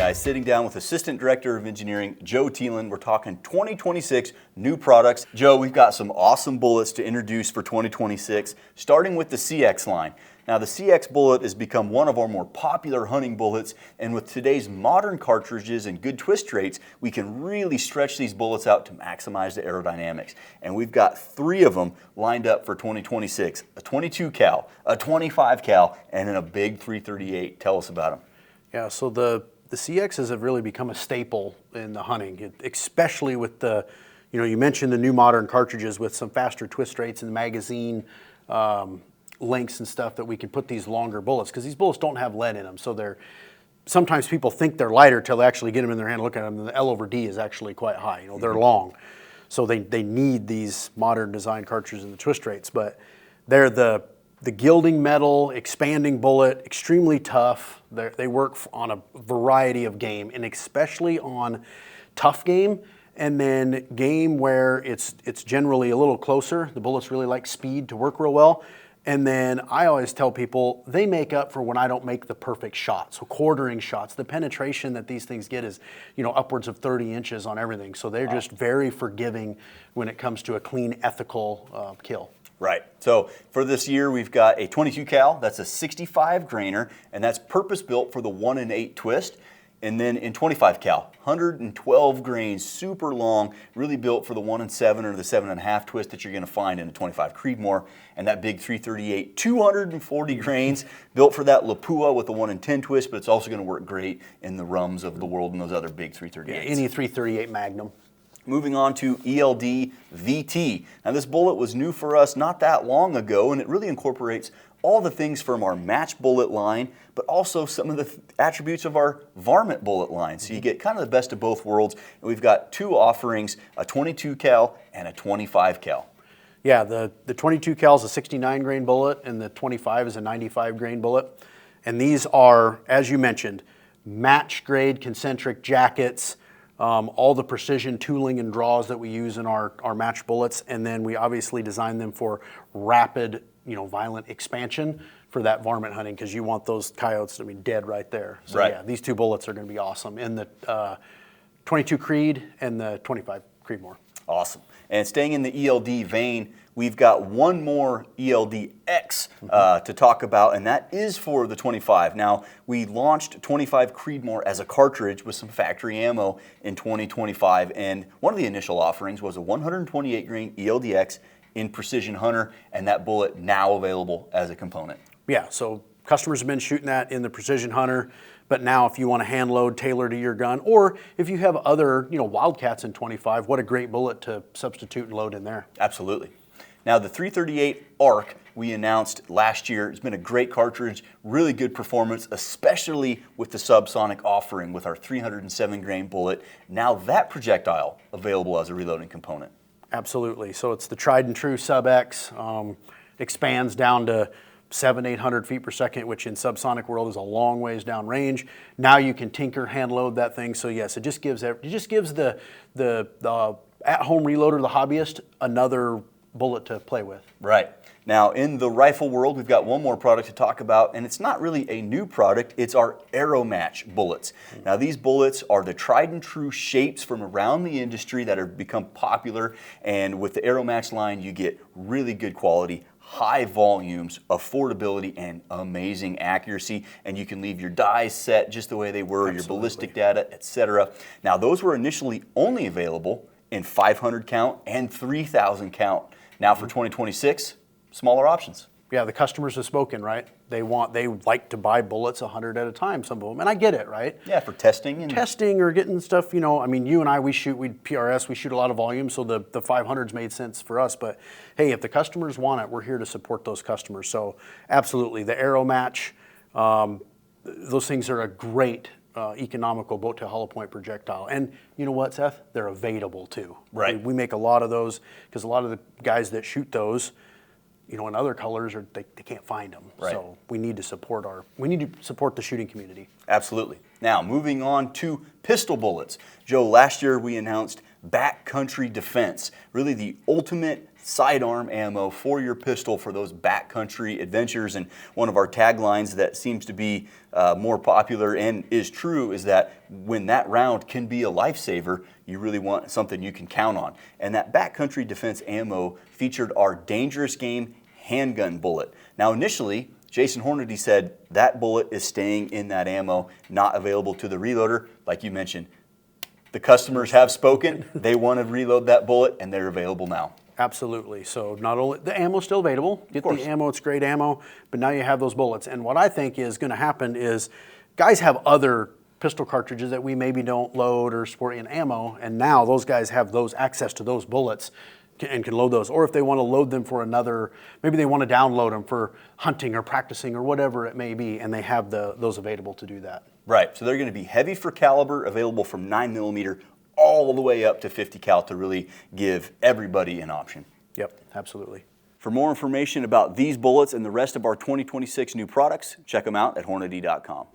guys, sitting down with Assistant Director of Engineering, Joe Thielen. We're talking 2026 new products. Joe, we've got some awesome bullets to introduce for 2026, starting with the CX line. Now, the CX bullet has become one of our more popular hunting bullets, and with today's modern cartridges and good twist rates, we can really stretch these bullets out to maximize the aerodynamics. And we've got 3 of them lined up for 2026, a 22 cal, a 25 cal, and then a big 338. Tell us about them. Yeah, so the CXs have really become a staple in the hunting, especially with the, you mentioned the new modern cartridges with some faster twist rates in the magazine lengths and stuff that we can put these longer bullets, because these bullets don't have lead in them. So sometimes people think they're lighter till they actually get them in their hand and look at them, and the L over D is actually quite high. They're long. So they need these modern design cartridges and the twist rates, but they're the gilding metal, expanding bullet, extremely tough. They work on a variety of game, and especially on tough game, and then game where it's generally a little closer. The bullets really like speed to work real well. And then I always tell people they make up for when I don't make the perfect shot. So quartering shots, the penetration that these things get is, upwards of 30 inches on everything. So they're just very forgiving when it comes to a clean, ethical kill. Right. So for this year, we've got a 22 cal. That's a 65 grainer, and that's purpose built for the 1 in 8 twist. And then in 25 cal, 112 grains, super long, really built for the 1 in 7 or the 7.5 twist that you're going to find in a 25 Creedmoor. And that big 338, 240 grains, built for that Lapua with the 1 in 10 twist, but it's also going to work great in the Rums of the world and those other big 338s. Yeah, any 338 Magnum. Moving on to ELD VT. Now this bullet was new for us not that long ago, and it really incorporates all the things from our match bullet line, but also some of the attributes of our varmint bullet line. So you get kind of the best of both worlds. And we've got 2 offerings, a 22 cal and a 25 cal. Yeah, the 22 cal is a 69 grain bullet, and the 25 is a 95 grain bullet. And these are, as you mentioned, match grade concentric jackets, all the precision tooling and draws that we use in our match bullets. And then we obviously design them for rapid, violent expansion for that varmint hunting, because you want those coyotes to be dead right there. So right. Yeah, these 2 bullets are going to be awesome in the 22 Creed and the 25 Creedmoor. Awesome. And staying in the ELD vein, we've got one more ELDX to talk about, and that is for the 25. Now, we launched 25 Creedmoor as a cartridge with some factory ammo in 2025, and one of the initial offerings was a 128 grain ELDX in Precision Hunter, and that bullet now available as a component. Yeah, so customers have been shooting that in the Precision Hunter, but now if you want to hand load, tailor to your gun, or if you have other, Wildcats in 25, what a great bullet to substitute and load in there. Absolutely. Now the 338 ARC we announced last year. It's been a great cartridge, really good performance, especially with the Subsonic offering with our 307 grain bullet. Now that projectile available as a reloading component. Absolutely. So it's the tried and true Sub X, expands down to 700-800 feet per second, which in subsonic world is a long ways down range. Now you can tinker, hand load that thing. So yes, it just gives the at-home reloader, the hobbyist, another bullet to play with. Right. Now in the rifle world, we've got one more product to talk about, and it's not really a new product, it's our Aeromatch bullets. Now these bullets are the tried and true shapes from around the industry that have become popular, and with the Aeromatch line you get really good quality, high volumes, affordability, and amazing accuracy, and you can leave your dies set just the way they were, your ballistic data, etc. Now those were initially only available in 500 count and 3,000 count. Now for 2026, smaller options. Yeah, the customers have spoken, right? They like to buy bullets 100 at a time, some of them, and I get it, right? Yeah, for testing. Testing or getting stuff, I mean, you and I, we PRS, we shoot a lot of volume, so the 500s made sense for us, but hey, if the customers want it, we're here to support those customers. So absolutely, the Aeromatch, those things are a great economical boat to hollow point projectile. And you know what, Seth? They're evadable too. Right. We make a lot of those because a lot of the guys that shoot those, in other colors, they can't find them. Right. So we need to support the shooting community. Absolutely. Now moving on to pistol bullets. Joe, last year we announced backcountry defense, really the ultimate sidearm ammo for your pistol for those backcountry adventures. And one of our taglines that seems to be more popular and is true is that when that round can be a lifesaver, you really want something you can count on. And that backcountry defense ammo featured our dangerous game handgun bullet. Now initially, Jason Hornady said that bullet is staying in that ammo, not available to the reloader. Like you mentioned, the customers have spoken. They want to reload that bullet, and they're available now. Absolutely. So not only the ammo's still available, get the ammo, it's great ammo, but now you have those bullets. And what I think is going to happen is guys have other pistol cartridges that we maybe don't load or support in ammo, and now those guys have those access to those bullets and can load those. Or if they want to load them for another, maybe they want to download them for hunting or practicing or whatever it may be, and they have those available to do that. Right, so they're going to be heavy for caliber, available from 9mm all the way up to 50 cal to really give everybody an option. Yep, absolutely. For more information about these bullets and the rest of our 2026 new products, check them out at Hornady.com.